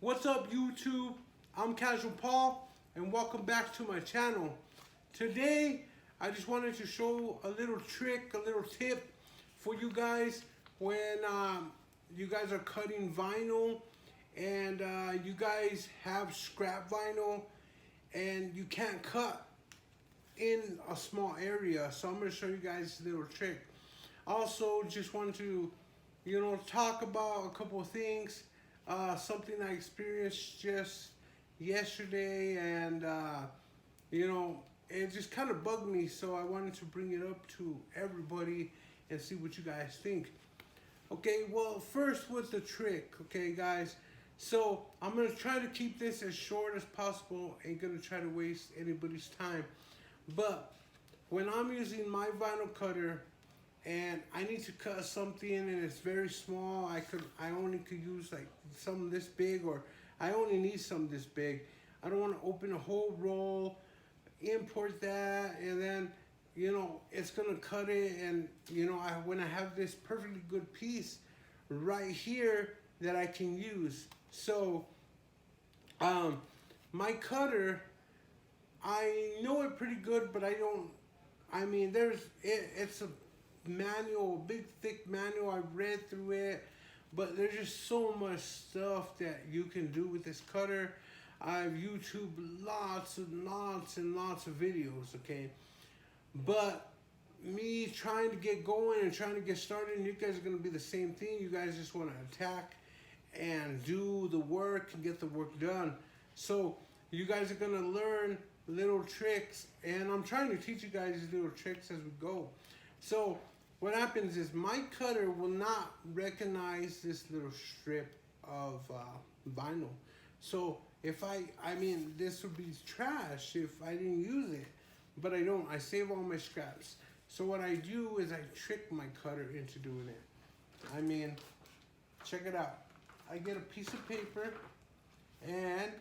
What's up, YouTube? I'm Casual Paul, and welcome back to my channel. Today, I just wanted to show a little trick, a little tip for you guys when you guys are cutting vinyl and you guys have scrap vinyl and you can't cut in a small area. So I'm going to show you guys a little trick. Also, just wanted to, talk about a couple of things. Something I experienced just yesterday, and it just kind of bugged me. So I wanted to bring it up to everybody and see what you guys think. Okay, well, first with the trick, okay, guys. So I'm gonna try to keep this as short as possible. Ain't gonna try to waste anybody's time. But when I'm using my vinyl cutter and I need to cut something and it's very small, I only could use like some this big, or I only need some this big. I don't want to open a whole roll, import that, and then it's gonna cut it. And when I have this perfectly good piece right here that I can use. So my cutter, I know it pretty good, but I don't. I mean, it's a manual, a big thick manual. I've read through it, but there's just so much stuff that you can do with this cutter. I've YouTube lots and lots and lots of videos, okay? But me trying to get going and trying to get started, and you guys are gonna be the same thing. You guys just wanna attack and do the work and get the work done. So you guys are gonna learn little tricks, and I'm trying to teach you guys these little tricks as we go. So what happens is my cutter will not recognize this little strip of vinyl. So if I mean, this would be trash if I didn't use it, but I don't. I save all my scraps. So what I do is I trick my cutter into doing it. I mean, check it out. I get a piece of paper and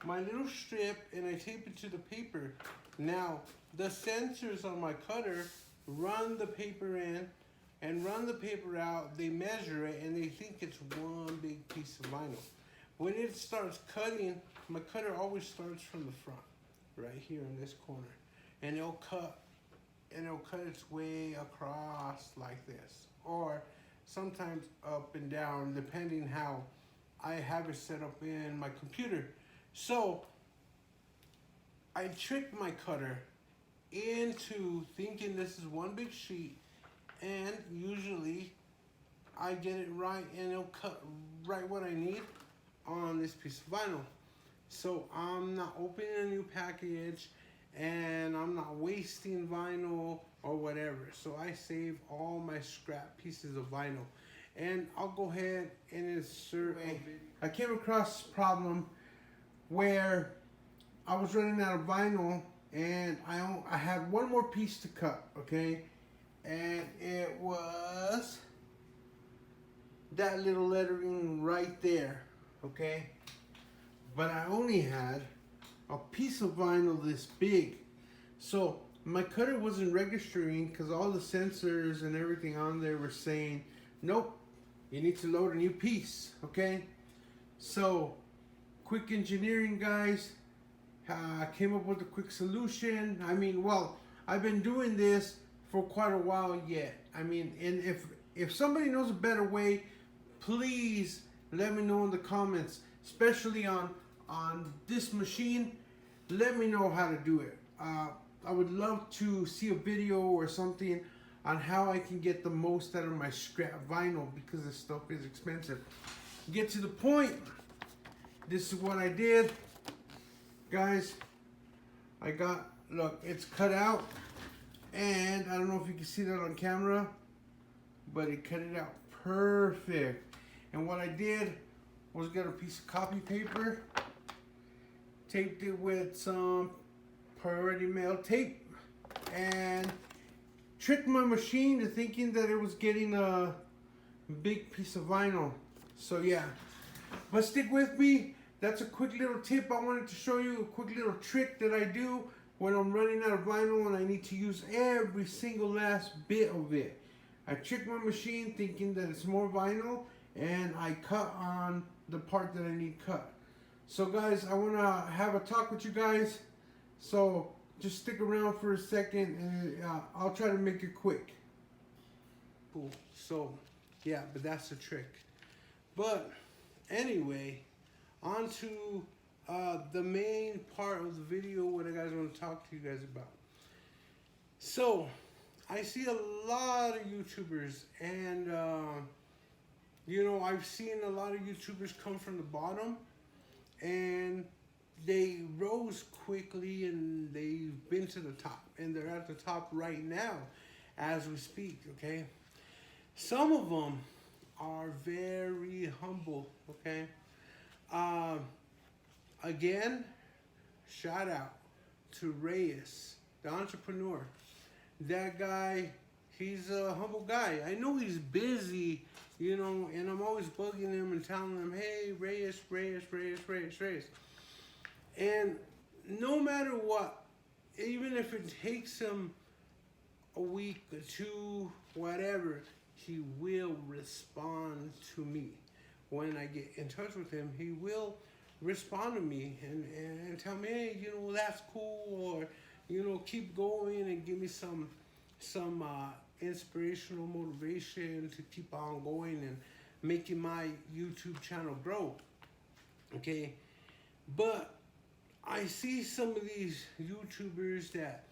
my little strip, and I tape it to the paper. Now, the sensors on my cutter run the paper in and run the paper out. They measure it and they think it's one big piece of vinyl. When it starts cutting, my cutter always starts from the front, right here in this corner. And it'll cut its way across like this, or sometimes up and down, depending how I have it set up in my computer. So I trick my cutter into thinking this is one big sheet, and usually I get it right and it'll cut right what I need on this piece of vinyl. So I'm not opening a new package and I'm not wasting vinyl or whatever. So I save all my scrap pieces of vinyl, and I'll go ahead and insert I came across this problem where I was running out of vinyl and I had one more piece to cut, okay? And it was that little lettering right there, okay? But I only had a piece of vinyl this big. So my cutter wasn't registering because all the sensors and everything on there were saying, nope, you need to load a new piece, okay? So quick engineering, guys. Came up with a quick solution. I mean, well, I've been doing this for quite a while yet. I mean, and if somebody knows a better way, please let me know in the comments, especially on this machine. Let me know how to do it. I would love to see a video or something on how I can get the most out of my scrap vinyl, because this stuff is expensive. Get to the point. This is what I did, guys. Look, it's cut out, and I don't know if you can see that on camera, but it cut it out perfect. And what I did was get a piece of copy paper, taped it with some priority mail tape, and tricked my machine to thinking that it was getting a big piece of vinyl. So yeah, but stick with me. That's a quick little tip I wanted to show you, a quick little trick that I do when I'm running out of vinyl and I need to use every single last bit of it. I trick my machine thinking that it's more vinyl, and I cut on the part that I need cut. So guys, I want to have a talk with you guys. So just stick around for a second, and I'll try to make it quick. Cool. So yeah, but that's the trick. But anyway, on to the main part of the video, what I guys want to talk to you guys about. So I see a lot of YouTubers, and I've seen a lot of YouTubers come from the bottom, and they rose quickly, and they've been to the top, and they're at the top right now as we speak. Okay, some of them are very humble. Okay, um, again, shout out to Reyes, the entrepreneur. That guy, he's a humble guy. I know he's busy, and I'm always bugging him and telling him, hey, Reyes. And no matter what, even if it takes him a week or two, whatever, he will respond to me. When I get in touch with him, he will respond to me and tell me, hey, that's cool, or, keep going, and give me some inspirational motivation to keep on going and making my YouTube channel grow. Okay, but I see some of these YouTubers that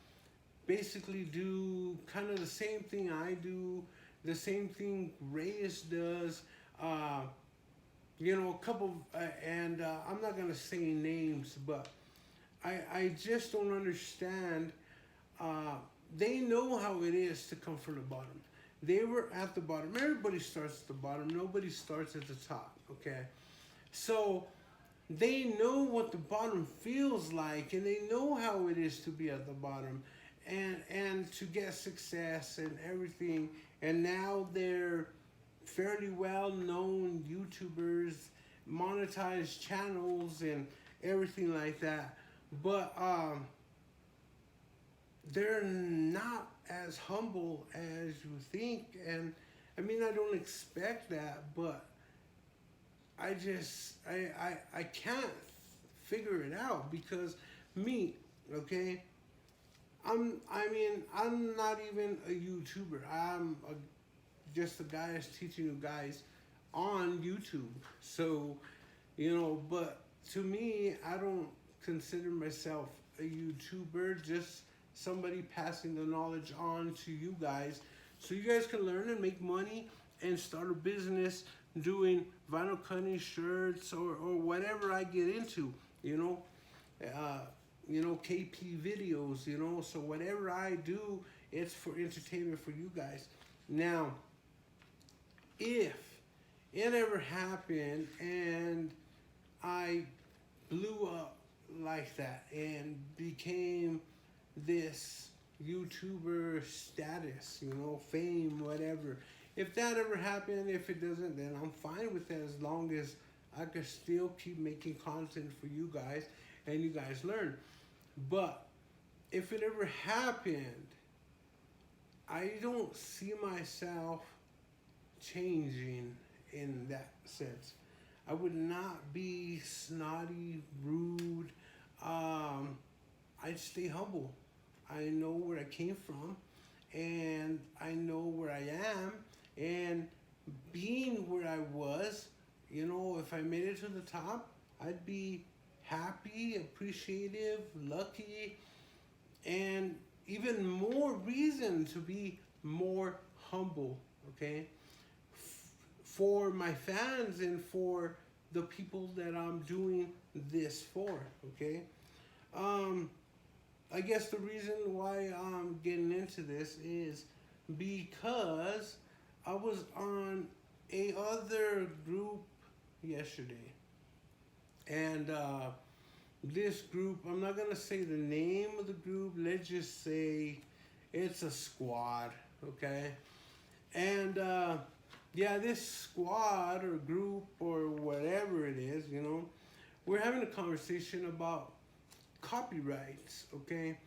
basically do kind of the same thing I do, the same thing Reyes does. A couple, and I'm not gonna say names, but I just don't understand. They know how it is to come from the bottom. They were at the bottom. Everybody starts at the bottom. Nobody starts at the top. Okay, so they know what the bottom feels like, and they know how it is to be at the bottom, and to get success and everything. And now they're fairly well known YouTubers, monetized channels, and everything like that. But they're not as humble as you think. And I mean, I don't expect that, but I just I can't figure it out, because me, okay, I'm not even a YouTuber. I'm just a guy that's teaching you guys on YouTube. So, but to me, I don't consider myself a YouTuber, just somebody passing the knowledge on to you guys, so you guys can learn and make money and start a business doing vinyl cutting, shirts, or whatever I get into, KP videos, so whatever I do, it's for entertainment for you guys. Now, if it ever happened and I blew up like that and became this YouTuber status, fame, whatever. If that ever happened, if it doesn't, then I'm fine with that, as long as I can still keep making content for you guys and you guys learn. But if it ever happened, I don't see myself changing in that sense. I would not be snotty, rude. I'd stay humble. I know where I came from, and I know where I am, and being where I was, if I made it to the top, I'd be happy, appreciative, lucky, and even more reason to be more humble, okay? For my fans and for the people that I'm doing this for, okay? I guess the reason why I'm getting into this is because I was on a other group yesterday, and this group, I'm not gonna say the name of the group, let's just say it's a squad, okay? And yeah, this squad or group or whatever it is, we're having a conversation about copyrights, okay?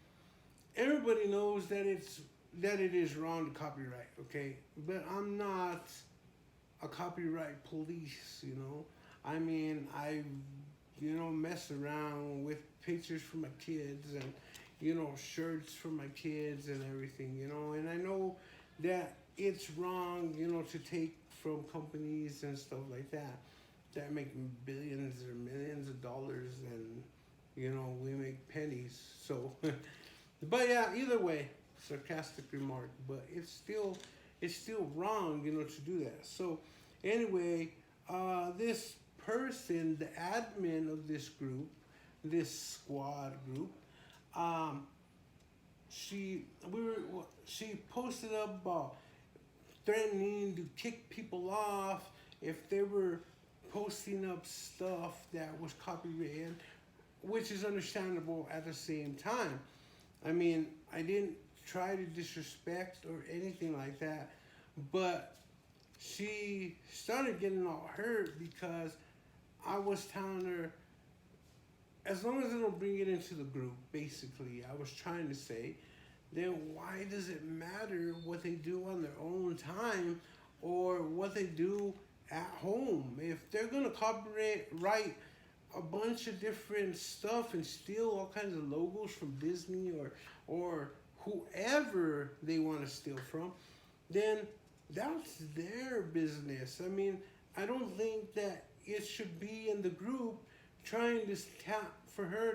Everybody knows that it is wrong to copyright, okay? But I'm not a copyright police, I mean, I've mess around with pictures for my kids and, shirts for my kids and everything, and I know that it's wrong, to take from companies and stuff like that make billions or millions of dollars, and, we make pennies. So, but yeah, either way, sarcastic remark, but it's still wrong, to do that. So, anyway, this person, the admin of this group, this squad group, um, she posted up threatening to kick people off if they were posting up stuff that was copywritten, which is understandable at the same time. I mean, I didn't try to disrespect or anything like that, but she started getting all hurt because I was telling her, as long as they don't bring it into the group, basically, I was trying to say, then why does it matter what they do on their own time or what they do at home? If they're going to copyright a bunch of different stuff and steal all kinds of logos from Disney or whoever they want to steal from, then that's their business. I mean, I don't think that it should be in the group trying to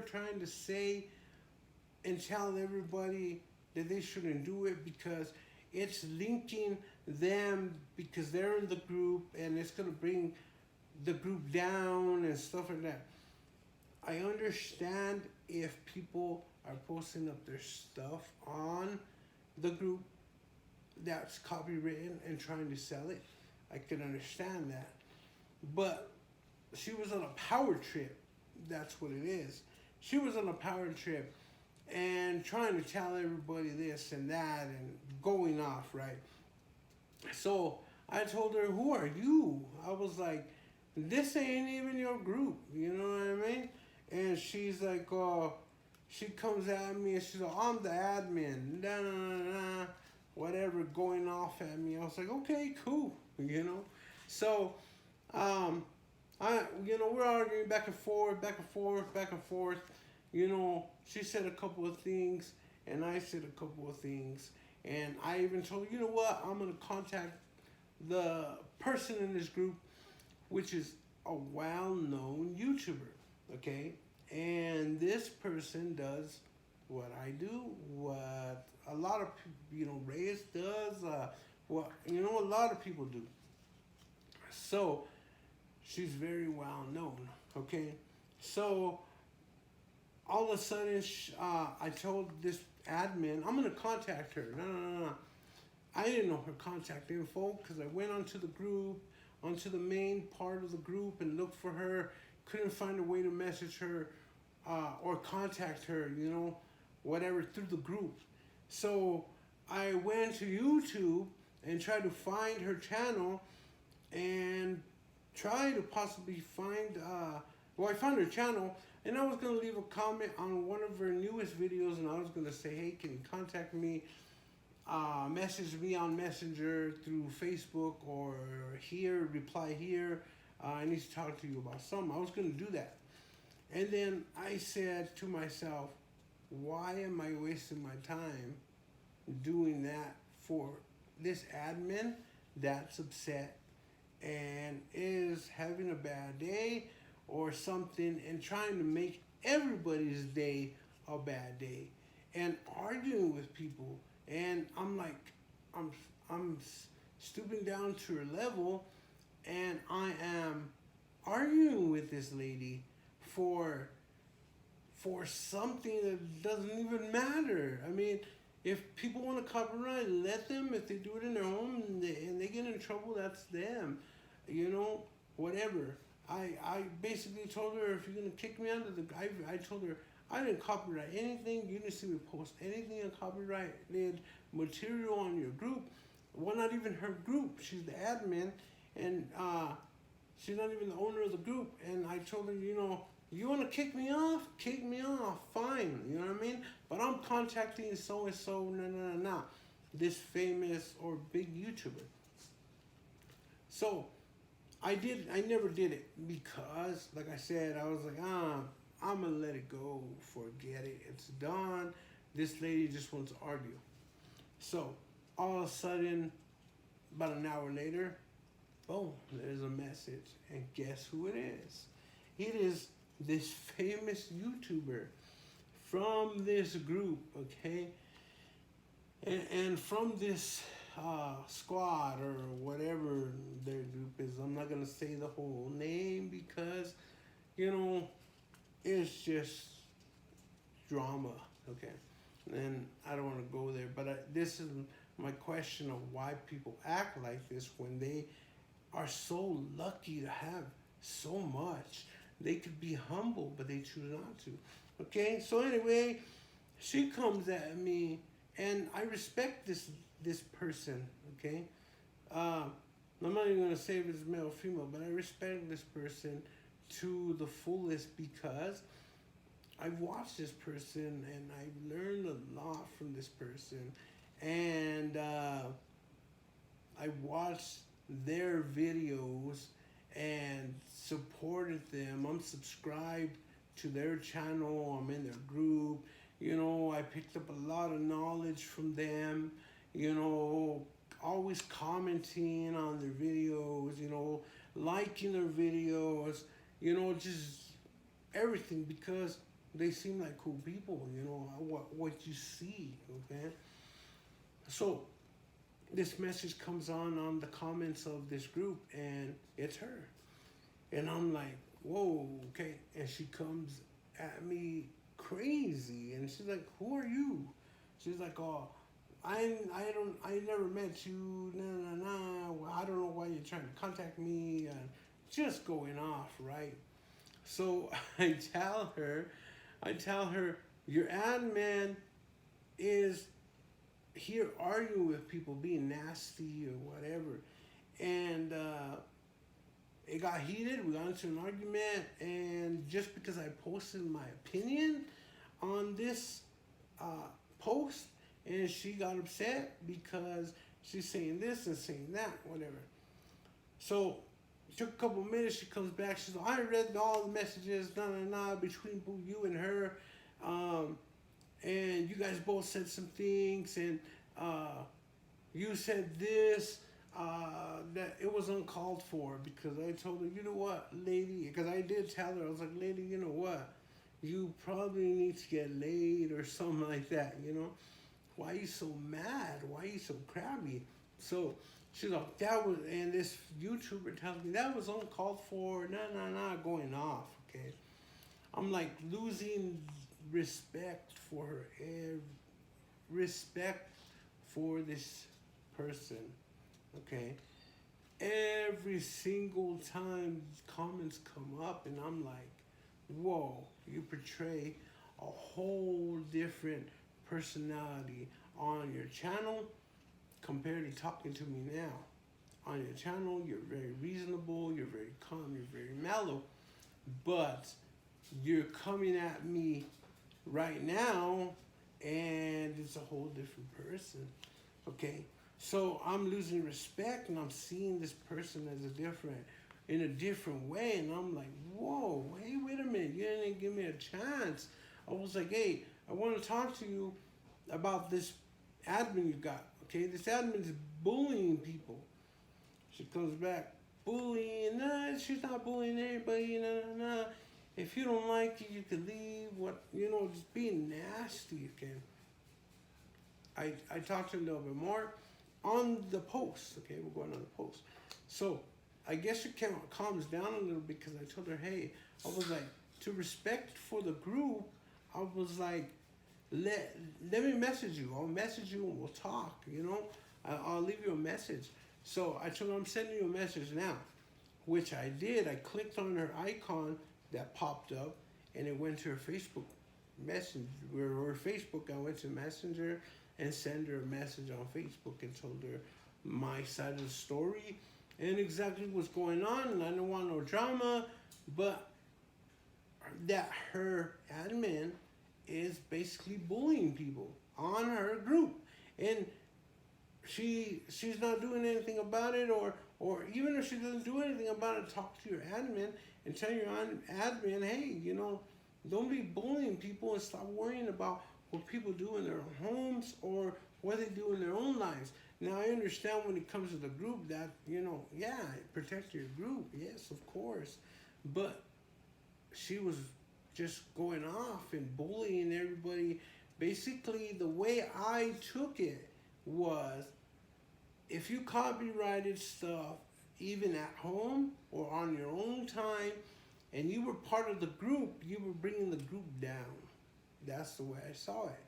trying to say and tell everybody that they shouldn't do it because it's linking them because they're in the group and it's going to bring the group down and stuff like that. I understand if people are posting up their stuff on the group that's copywritten and trying to sell it. I can understand that. But she was on a power trip. That's what it is. She was on a power trip and trying to tell everybody this and that and going off, right? So I told her, who are you? I was like, this ain't even your group. You know what I mean? And she's like, she comes at me and she's like, I'm the admin. Nah, nah, nah, nah. Whatever, going off at me. I was like, okay, cool. So, we're arguing back and forth. She said a couple of things, and I said a couple of things. And I even told her, you know what, I'm going to contact the person in this group, which is a well-known YouTuber, okay? And this person does what I do, what a lot of people, Reyes does, what, a lot of people do. So, she's very well known, okay? So, all of a sudden, I told this admin, I'm going to contact her. No. I didn't know her contact info because I went onto the group, onto the main part of the group and looked for her. Couldn't find a way to message her or contact her, whatever, through the group. So I went to YouTube and tried to find her channel and try to possibly find, I found her channel and I was going to leave a comment on one of her newest videos and I was going to say, hey, can you contact me, message me on Messenger through Facebook or here, reply here, I need to talk to you about something. I was going to do that. And then I said to myself, why am I wasting my time doing that for this admin that's upset and is having a bad day or something and trying to make everybody's day a bad day and arguing with people? And I'm like, I'm stooping down to her level and I am arguing with this lady for something that doesn't even matter. I mean, if people want to copyright, let them. If they do it in their home and they get in trouble, that's them. Whatever. I basically told her, if you're going to kick me out of I told her, I didn't copyright anything. You didn't see me post anything in copyrighted material on your group. Well, not even her group. She's the admin, and she's not even the owner of the group. And I told her, you want to kick me off? Kick me off. Fine. You know what I mean? But I'm contacting so-and-so, this famous or big YouTuber. So I never did it because, like I said, I was like, I'm gonna let it go, forget it, it's done. This lady just wants to argue. So, all of a sudden, about an hour later, boom, there's a message. And guess who it is? It is this famous YouTuber from this group, okay? And from this squad or whatever their group is. I'm not going to say the whole name because, you know, it's just drama, okay? And I don't want to go there, but this is my question of why people act like this when they are so lucky to have so much. They could be humble, but they choose not to. Okay, so anyway, she comes at me, and I respect this person. Okay, I'm not even gonna say if it's male or female, but I respect this person to the fullest because I've watched this person and I've learned a lot from this person, and I watched their videos and supported them. I'm subscribed to their channel. I'm in their group. You know, I picked up a lot of knowledge from them. You know, always commenting on their videos. You know, liking their videos. You know, just everything because they seem like cool people. You know, what you see. Okay, so this message comes on the comments of this group, and it's her. And I'm like, whoa, okay. And she comes at me crazy, and she's like, who are you? She's like, oh, I never met you, nah. I don't know why you're trying to contact me, and just going off, right? So I tell her, your admin is here arguing with people, being nasty or whatever, and it got heated. We got into an argument, and just because I posted my opinion on this post, and she got upset because she's saying this and saying that, whatever. So it took a couple minutes. She comes back. She's like, I read all the messages, between you and her. And you guys both said some things, and you said this, that it was uncalled for, because I told her, you know what, lady, because I did tell her, I was like, lady, you know what, you probably need to get laid or something like that, you know? Why are you so mad? Why are you so crabby? So she's like, that was, and this YouTuber tells me that was uncalled for, going off, okay? I'm like losing respect for her, respect for this person, okay? Every single time comments come up, and I'm like, whoa, you portray a whole different personality on your channel compared to talking to me now. On your channel, you're very reasonable, you're very calm, you're very mellow, but you're coming at me right now, and it's a whole different person, okay? So I'm losing respect, and I'm seeing this person as in a different way, and I'm like, whoa, hey, wait a minute, you didn't give me a chance. I was like, hey, I want to talk to you about this admin you got, okay? This admin is bullying people. She comes back, bullying, she's not bullying anybody, If you don't like it, you can leave. Just being nasty, okay? I talked to her a little bit more on the post, okay? We're going on the post. So I guess it calms down a little because I told her, hey, I was like, to respect for the group, I was like, let me message you. I'll message you and we'll talk, I'll leave you a message. So I told her I'm sending you a message now, which I did. I clicked on her icon that popped up, and it went to her Facebook Messenger. Or Facebook, I went to Messenger and sent her a message on Facebook and told her my side of the story and exactly what's going on. And I don't want no drama, but that her admin is basically bullying people on her group, and she's not doing anything about it, or or even if she doesn't do anything about it, talk to your admin and tell your admin, hey, don't be bullying people and stop worrying about what people do in their homes or what they do in their own lives. Now, I understand when it comes to the group that, yeah, protect your group. Yes, of course. But she was just going off and bullying everybody. Basically, the way I took it was, if you copyrighted stuff, even at home or on your own time, and you were part of the group, you were bringing the group down. That's the way I saw it.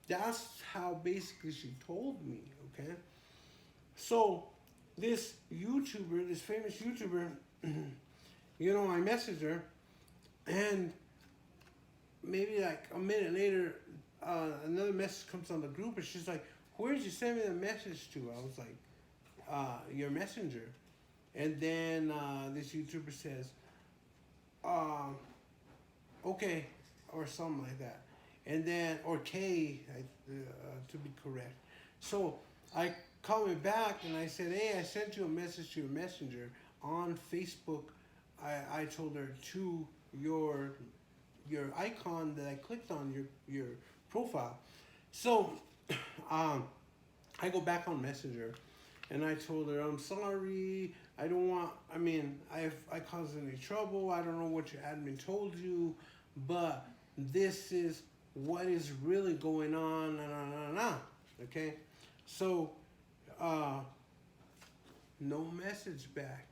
That's how basically she told me, okay? So, this YouTuber, this famous YouTuber, I messaged her, and maybe like a minute later, another message comes on the group, and she's like, where did you send me the message to? I was like, your messenger. And then this YouTuber says, okay, or something like that. And then, or K, to be correct. So I called me back and I said, hey, I sent you a message to your messenger on Facebook. I told her to your icon that I clicked on, your profile. So I go back on Messenger and I told her, I'm sorry, I don't want, I caused any trouble. I don't know what your admin told you, but this is what is really going on, okay? So, no message back.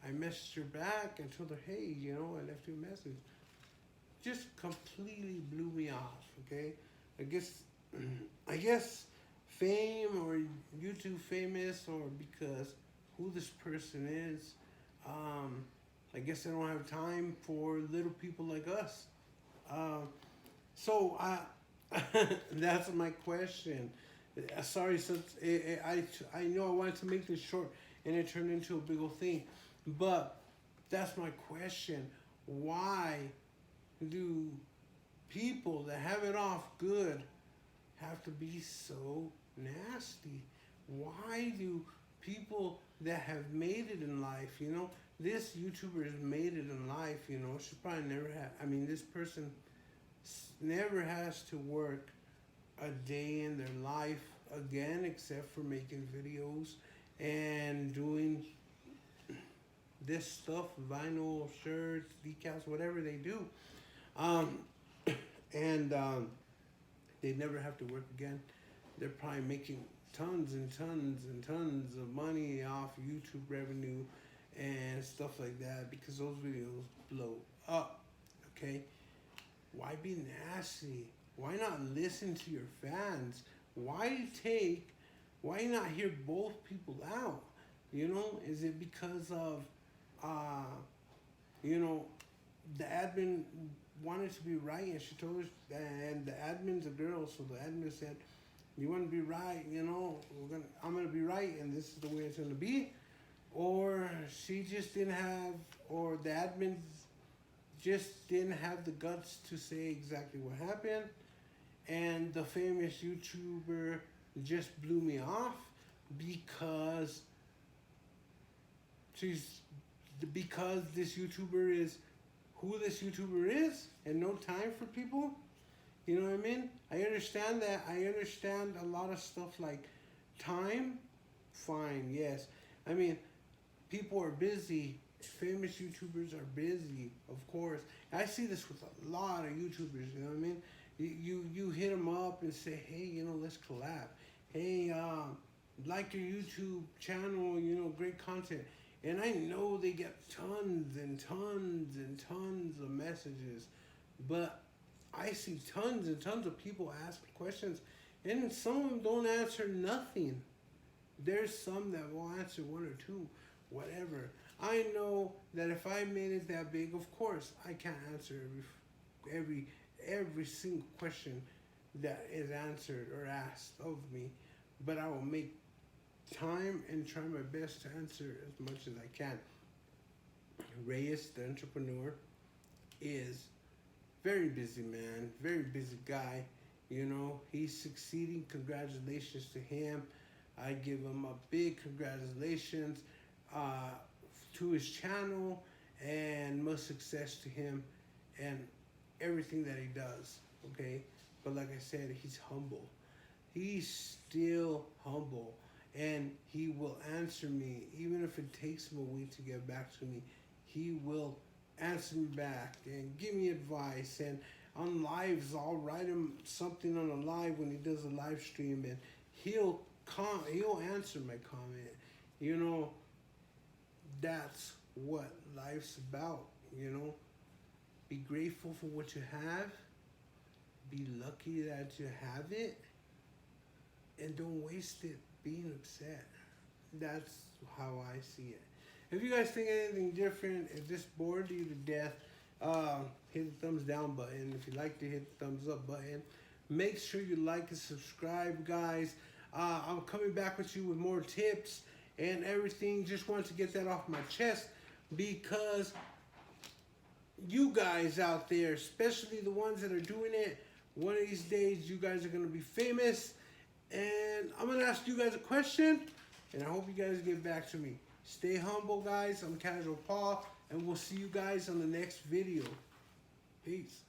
I messaged her back and told her, hey, I left you a message. Just completely blew me off, okay? I guess fame or YouTube famous, or because who this person is, I guess they don't have time for little people like us. So that's my question. Sorry, since I know I wanted to make this short and it turned into a big old thing, but that's my question. Why do people that have it off good have to be so nasty? Why do people that have made it in life, this YouTuber has made it in life, she probably never had, this person never has to work a day in their life again except for making videos and doing this stuff, vinyl, shirts, decals, whatever they do. And they never have to work again. They're probably making tons and tons and tons of money off YouTube revenue and stuff like that because those videos blow up, okay? Why be nasty? Why not listen to your fans? Why not hear both people out? Is it because of, the admin wanted to be right and she told us, and the admin's a girl, so the admin said, you want to be right, I'm going to be right and this is the way it's going to be? Or she just didn't have, or the admin just didn't have the guts to say exactly what happened, and the famous YouTuber just blew me off because this YouTuber is who this YouTuber is and no time for people. You know what I mean? I understand that. I understand a lot of stuff like time. Fine, yes. People are busy. Famous YouTubers are busy, of course. I see this with a lot of YouTubers, you know what I mean? You hit them up and say, hey, let's collab. Hey, like your YouTube channel, great content. And I know they get tons and tons and tons of messages, but I see tons and tons of people ask questions, and some of them don't answer nothing. There's some that will answer one or two, whatever. I know that if I made it that big, of course, I can't answer every single question that is answered or asked of me, but I will make time and try my best to answer as much as I can. Reyes, the entrepreneur, is very busy man, very busy guy. He's succeeding. Congratulations to him. I give him a big congratulations. to his channel, and much success to him and everything that he does. Okay, but like I said, he's humble. He's still humble, and he will answer me even if it takes him a week to get back to me. He will answer me back and give me advice. And on lives, I'll write him something on a live when he does a live stream, and he'll answer my comment. You know, that's what life's about. You know, be grateful for what you have. Be lucky that you have it, and don't waste it being upset. That's how I see it. If you guys think anything different, if this bored you to death, hit the thumbs down button. If you like to hit the thumbs up button, make sure you like and subscribe, guys. I'm coming back with you with more tips and everything. Just wanted to get that off my chest because you guys out there, especially the ones that are doing it, one of these days you guys are going to be famous. And I'm going to ask you guys a question, and I hope you guys get back to me. Stay humble, guys. I'm Casual Paul, and we'll see you guys on the next video. Peace.